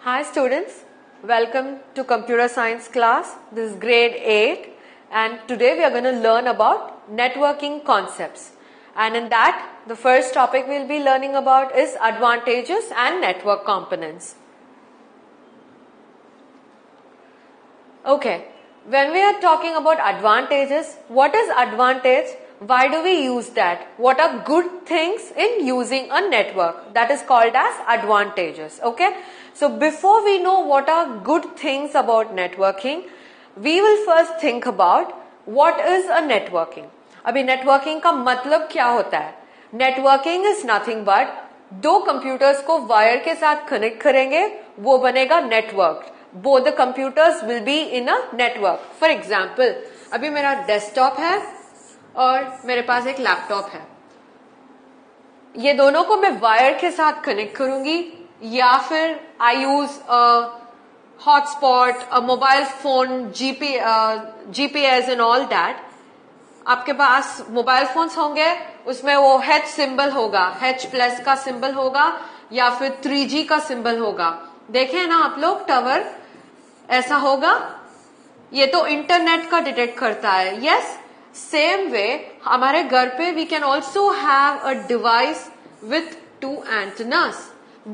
Hi students, welcome to computer science class. This is grade 8 and today we are going to learn about networking concepts. And in that, the first topic we'll be learning about is advantages and network components. Okay, when we are talking about advantages, what is advantage? Why do we use that? What are good things in using a network? That is called as advantages. Okay. So before we know what are good things about networking, we will first think about what is a networking. अभी networking का मतलब क्या होता है? Networking is nothing but दो computers को wire के साथ connect करेंगे, वो बनेगा network. Both the computers will be in a network. For example, अभी मेरा desktop है और मेरे पास एक लैपटॉप है. ये दोनों को मैं वायर के साथ कनेक्ट करूंगी या फिर I use hotspot, mobile phone, GPS and all that. आपके पास मोबाइल फोन्स होंगे, उसमें वो H सिंबल होगा, H+ का सिंबल होगा या फिर 3G का सिंबल होगा. देखें ना आप लोग, टावर ऐसा होगा. ये तो इंटरनेट का डिटेक्ट करता है. यस, सेम वे हमारे घर पे we can also have a device with 2 antennas.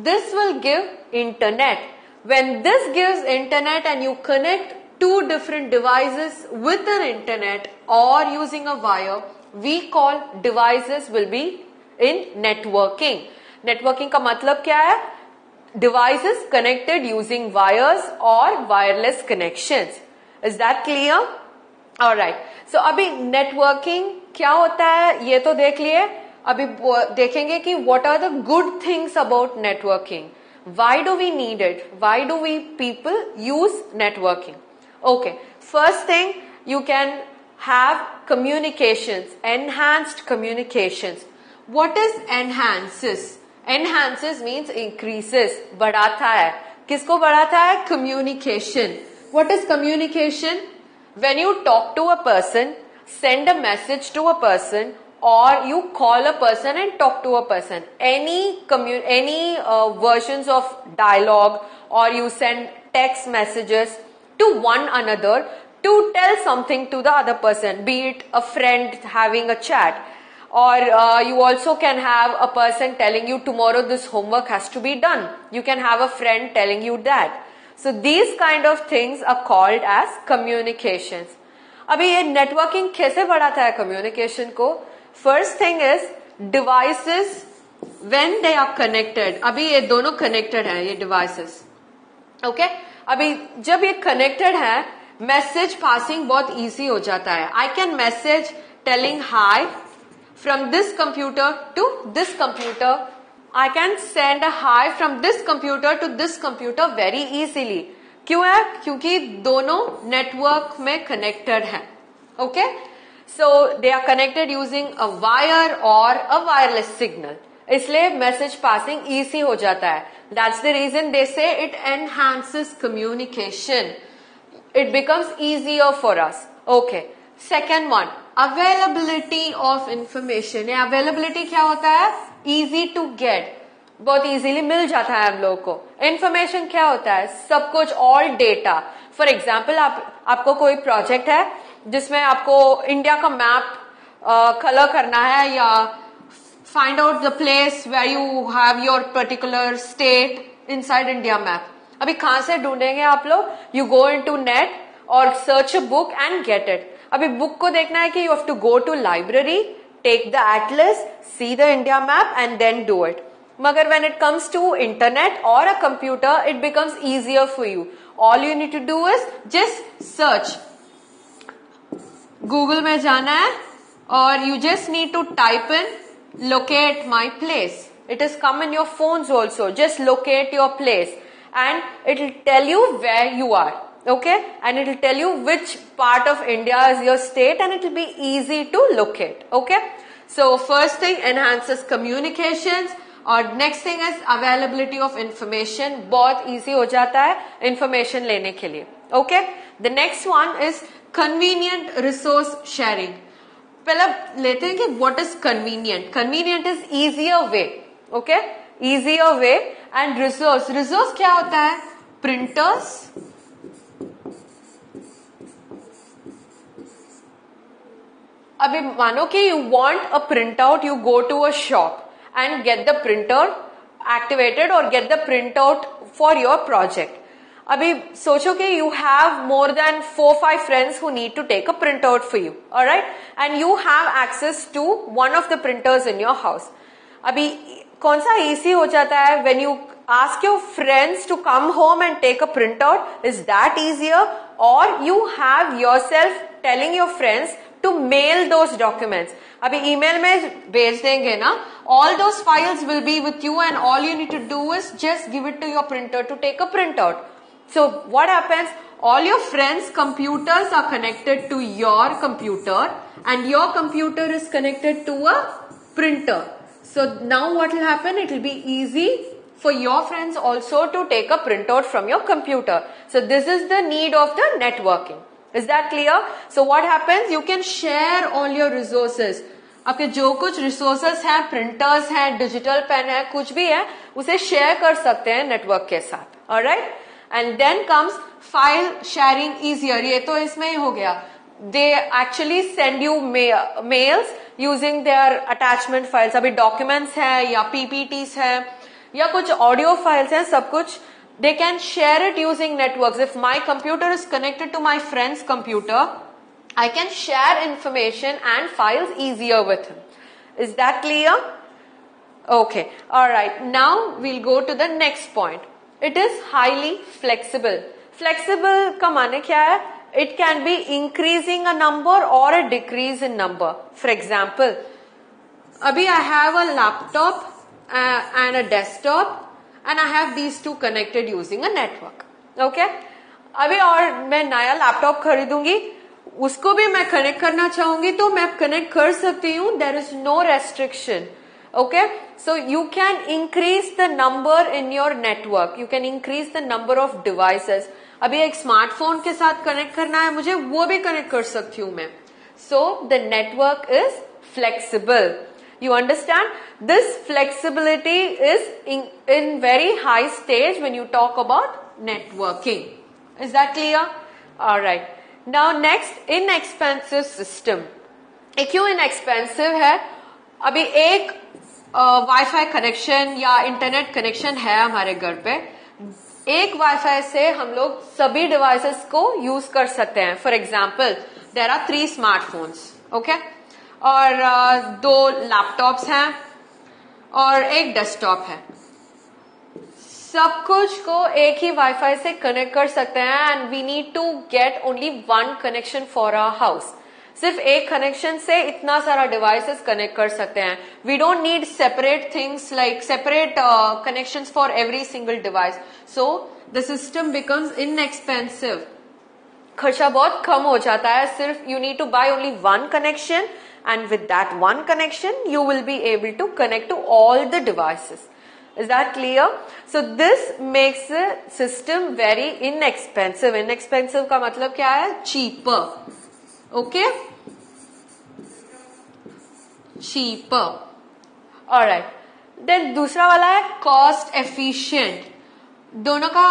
This will give internet. When this gives internet and you connect 2 different devices with an internet or using a wire, we call devices will be in networking. Networking का मतलब क्या है? Devices connected using wires or wireless connections. Is that clear? Alright. So अभी networking क्या होता है ये तो देख लिए. अभी देखेंगे कि what are the good things about networking. Why do we need it? Why do we people use networking? Okay. First thing, you can have communications, enhanced communications. What is enhances? Enhances means increases, बढ़ाता है. किसको बढ़ाता है? Communication. What is communication? When you talk to a person, send a message to a person, or you call a person and talk to a person, any versions of dialogue, or you send text messages to one another to tell something to the other person, be it a friend having a chat, or you also can have a person telling you tomorrow this homework has to be done. You can have a friend telling you that. So these kind of things are called as communications. अभी ये networking कैसे बढ़ाता है communication को? First thing is devices when they are connected. अभी ये दोनों connected हैं, ये devices. Okay? अभी जब ये connected है, message passing बहुत easy हो जाता है. I can message telling hi from this computer to this computer. I can send a hi from this computer to this computer very easily. क्यों है? क्योंकि दोनों network में connected हैं. Okay? So they are connected using a wire or a wireless signal. इसलिए message passing easy हो जाता है. That's the reason they say it enhances communication. It becomes easier for us. Okay. Second one, availability of information. ये availability क्या होता है? Easy to get. बहुत easily मिल जाता है हम लोगों को. Information क्या होता है? सब कुछ, all data. For example, आपको कोई project है जिसमें आपको इंडिया का मैप कलर करना है या find out the place where you have your particular state inside India map. अभी कहाँ से ढूंढेंगे आप लोग? You go into net or search a book and get it. अभी बुक को देखना है कि you have to go to library, take the atlas, see the India map and then do it. मगर when it comes to internet or a computer, it becomes easier for you. All you need to do is just search. Google में जाना है और you just need to type in locate my place. It is come in your phones also. Just locate your place and it will tell you where you are. Okay? And it will tell you which part of India is your state and it will be easy to locate. Okay? So first thing, enhances communications. और next thing is availability of information. बहुत easy हो जाता है information लेने के लिए. Okay? The next one is convenient resource sharing. पहले लेते हैं कि what is convenient. Convenient is easier way. Okay? Easier way and resource. Resource क्या होता है? printers, अभी मानो कि you want a printout, you go to a shop and get the printer activated or get the printout for your project. अभी सोचो कि you have more than 4-5 friends who need to take a printout for you, alright? And you have access to one of the printers in your house. अभी कौन सा easy हो जाता है when you ask your friends to come home and take a printout? Is that easier? Or you have yourself telling your friends to mail those documents? अभी email में भेज देंगे ना, all those files will be with you and all you need to do is just give it to your printer to take a printout. So what happens? All your friends' computers are connected to your computer and your computer is connected to a printer. So now what will happen? It will be easy for your friends also to take a printout from your computer. So this is the need of the networking. Is that clear? So what happens? You can share all your resources. आपके जो कुछ resources हैं, printers हैं, digital pen है, कुछ भी है, उसे share कर सकते हैं network के साथ. Alright? And then comes file sharing easier. ये तो इसमें ही हो गया. They actually send you mails using their attachment files. अभी documents है या PPTs है या कुछ audio files हैं, सब कुछ they can share it using networks. If my computer is connected to my friend's computer, I can share information and files easier with him. Is that clear? Okay. Alright. Now we'll go to the next point. It is highly flexible. Flexible का माने क्या है? It can be increasing a number or a decrease in number. For example, अभी I have a laptop and a desktop and I have these two connected using a network. Okay? अभी और मैं नया laptop खरीदूंगी, उसको भी मैं connect करना चाहूंगी तो मैं कनेक्ट कर सकती हूँ. There is no restriction. Okay? So you can increase the number in your network. You can increase the number of devices. अभी एक स्मार्टफोन के साथ कनेक्ट करना है मुझे, वो भी कनेक्ट कर सकती हूँ मैं. So the network is flexible. You understand? This flexibility is in very high stage when you talk about networking. Is that clear? Alright. Now next, inexpensive system. क्यों inexpensive है? अभी एक वाईफाई कनेक्शन या internet connection है हमारे घर पे, एक वाईफाई से हम लोग सभी डिवाइसेस को यूज कर सकते हैं. For example, there are 3 smartphones, okay, और 2 लैपटॉप्स हैं और एक डेस्कटॉप है. सब कुछ को एक ही वाईफाई से कनेक्ट कर सकते हैं and we need to get only 1 connection for our house. सिर्फ एक कनेक्शन से इतना सारा डिवाइसेस कनेक्ट कर सकते हैं. We don't need separate things like separate connections for every single device. So the system becomes inexpensive. खर्चा बहुत कम हो जाता है. सिर्फ you need to buy only 1 connection and with that 1 connection you will be able to connect to all the devices. Is that clear? So this makes the system very inexpensive. Inexpensive का मतलब क्या है? Cheaper. Okay? Cheaper. Alright. Then दूसरा वाला है cost efficient. दोनों का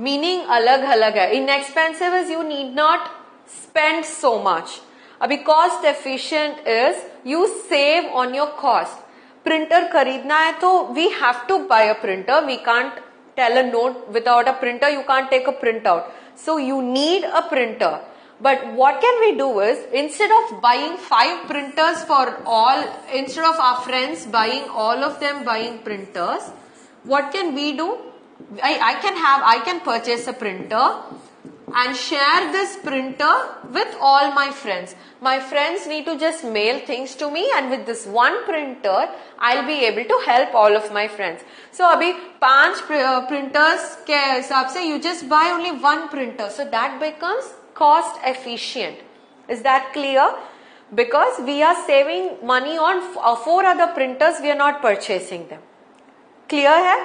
meaning अलग अलग है. Inexpensive is you need not spend so much. अभी cost efficient is you save on your cost. Printer खरीदना है तो we have to buy a printer. We can't tell a note without a printer. You can't take a print out. So you need a printer. But what can we do is instead of buying 5 printers for all, instead of our friends buying all of them buying printers, what can we do? I can purchase a printer and share this printer with all my friends. My friends need to just mail things to me and with this one printer I'll be able to help all of my friends. So अभी 5 printers के हिसाब से you just buy only 1 printer. So that becomes cost efficient. Is that clear? Because we are saving money on 4 other printers, we are not purchasing them. Clear है?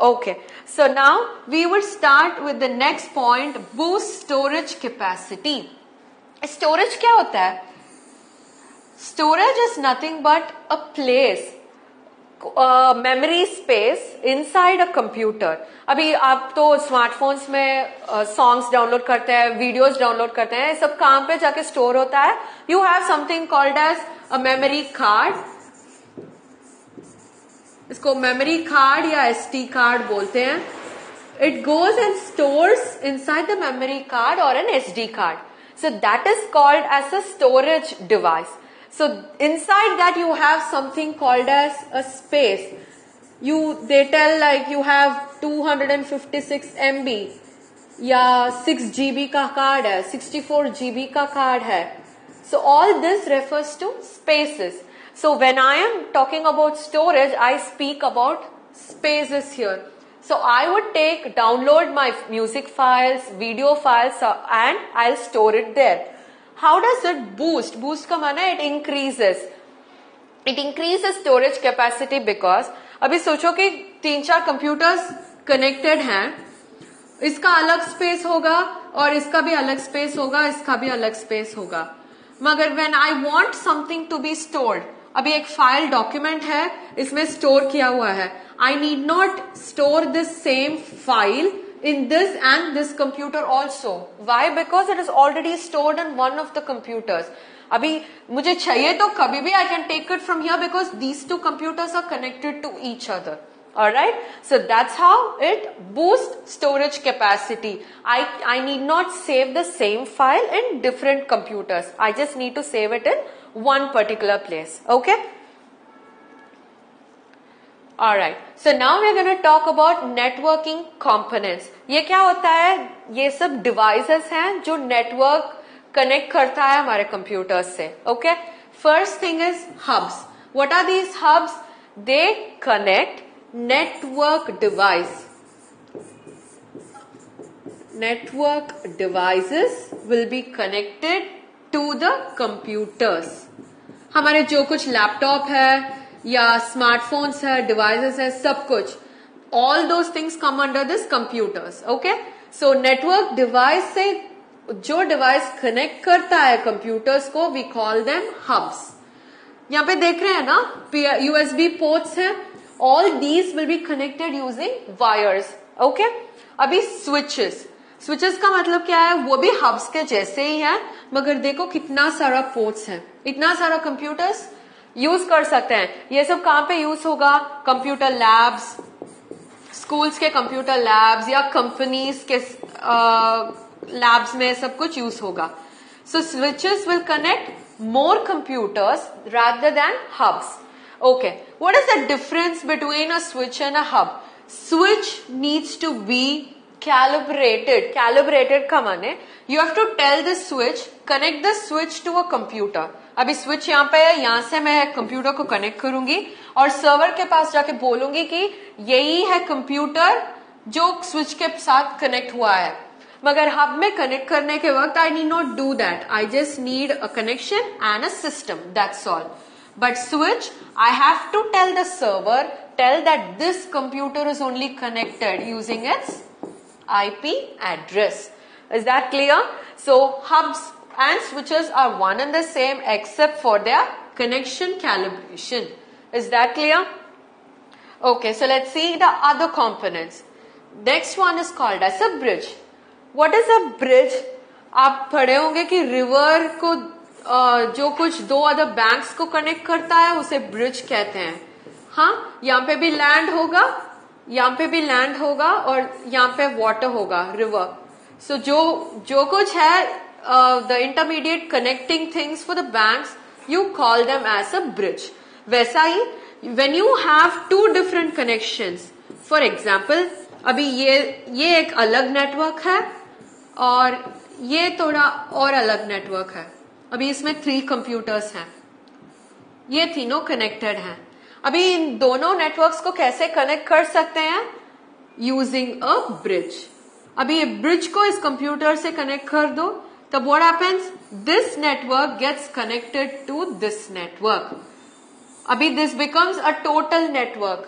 Okay. So now we will start with the next point, boost storage capacity. Storage क्या होता है? Storage is nothing but a place. Memory space inside a computer. अभी आप तो smartphones में songs download करते हैं, वीडियोस डाउनलोड करते हैं, सब कहां पे जाके स्टोर होता है? You have something called as a memory card. इसको मेमोरी कार्ड या एसडी कार्ड बोलते हैं। It goes and stores inside the memory card और an SD card, so that is called as a storage device. So inside that you have something called as a space. They tell like you have 256 MB या 6 GB का card है, 64 GB का card है. So all this refers to spaces. So when I am talking about storage, I speak about spaces here. So I would download my music files, video files and I'll store it there. How does it boost? Boost का माना it increases. It increases storage capacity because अभी सोचो कि 3-4 computers connected हैं, इसका अलग space होगा और इसका भी अलग स्पेस होगा, इसका भी अलग स्पेस होगा. मगर when I want something to be stored, अभी एक फाइल डॉक्यूमेंट है, इसमें स्टोर किया हुआ है. I need not store this same file in this and this computer also. Why? Because it is already stored in one of the computers. अभी मुझे चाहिए तो कभी भी I can take it from here because these two computers are connected to each other. Alright? So that's how it boosts storage capacity. I need not save the same file in different computers. I just need to save it in one particular place. Okay? Alright, so now we are going to talk about networking components. ये क्या होता है? ये सब devices हैं जो network connect करता है हमारे computers से. Okay? First thing is hubs. What are these hubs? They connect network device. Network devices will be connected to the computers. हमारे जो कुछ लैपटॉप है या स्मार्टफोन्स है, डिवाइसेस है, सब कुछ, all those things come under this computers. Okay, so network device से जो डिवाइस कनेक्ट करता है कंप्यूटर्स को, वी कॉल देम हब्स. यहाँ पे देख रहे हैं ना, यूएसबी पोर्ट्स हैं, all these will be connected using wires. Okay, अभी स्विचेस का मतलब क्या है? वो भी हब्स के जैसे ही है, मगर देखो कितना सारा पोर्ट्स है, इतना सारा कंप्यूटर्स यूज कर सकते हैं. ये सब कहां पे यूज होगा? कंप्यूटर लैब्स, स्कूल्स के कंप्यूटर लैब्स या कंपनीज के लैब्स में सब कुछ यूज होगा. So switches will connect more computers rather than hubs. Okay, what is the difference between a switch and a hub? Switch needs to be calibrated. Calibrated का माने you have to tell the switch, connect the switch to a computer. अभी switch यहाँ पे है, यहाँ से मैं computer को कनेक्ट करूंगी और सर्वर के पास जाके बोलूंगी कि यही है कंप्यूटर जो स्विच के साथ कनेक्ट हुआ है. मगर हब में कनेक्ट करने के वक्त I need not do that, I just need a connection and a system, that's all. But switch I have to tell the server, tell that this computer is only connected using its IP address. Is that clear? So hubs and switches are one and the same except for their connection calibration. Is that clear? Okay, so let's see the other components. Next one is called as a bridge. What is a bridge? आप पढ़े होंगे कि river को जो कुछ दो other banks को connect करता है उसे ब्रिज कहते हैं. हाँ, यहाँ पे भी लैंड होगा, यहाँ पे भी लैंड होगा और यहाँ पे वाटर होगा, रिवर. सो जो कुछ है the intermediate connecting things for the banks, you call them as a bridge. वैसा ही when you have two different connections, for example अभी ये एक अलग नेटवर्क है और ये थोड़ा और अलग नेटवर्क है. अभी इसमें 3 कंप्यूटर्स हैं, ये तीनों कनेक्टेड हैं. अभी इन दोनों नेटवर्क्स को कैसे कनेक्ट कर सकते हैं? Using a bridge. अभी ये ब्रिज को इस कंप्यूटर से कनेक्ट कर दो, तब what happens? This network gets connected to this network. अभी this becomes a total network.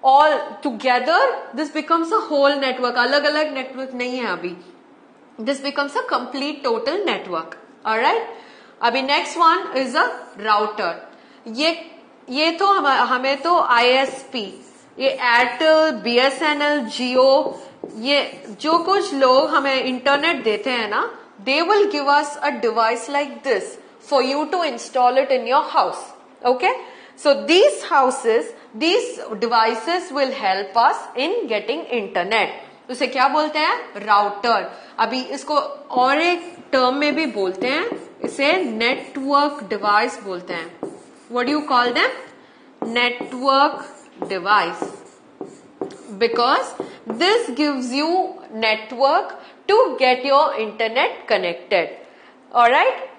All together this becomes a whole network. अलग अलग नेटवर्क नहीं है अभी. This becomes a complete total network. Alright, अभी next one is a router. ये ये तो हमें तो ISP, ये एयरटेल, BSNL, जियो, ये जो कुछ लोग हमें इंटरनेट देते हैं ना, they will give us a device like this for you to install it in your house. Okay, so these devices will help us in getting internet. उसे क्या बोलते हैं? राउटर. अभी इसको और एक टर्म में भी बोलते हैं, इसे नेटवर्क डिवाइस बोलते हैं. What do you call them? Network device. Because this gives you network to get your internet connected. Alright?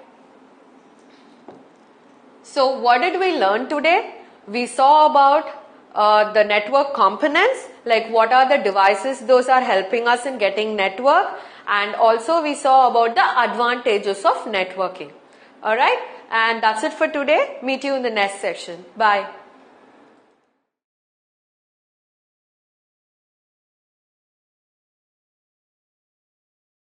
So what did we learn today? We saw about the network components, like what are the devices those are helping us in getting network, and also we saw about the advantages of networking. Alright? And that's it for today. Meet you in the next session. Bye.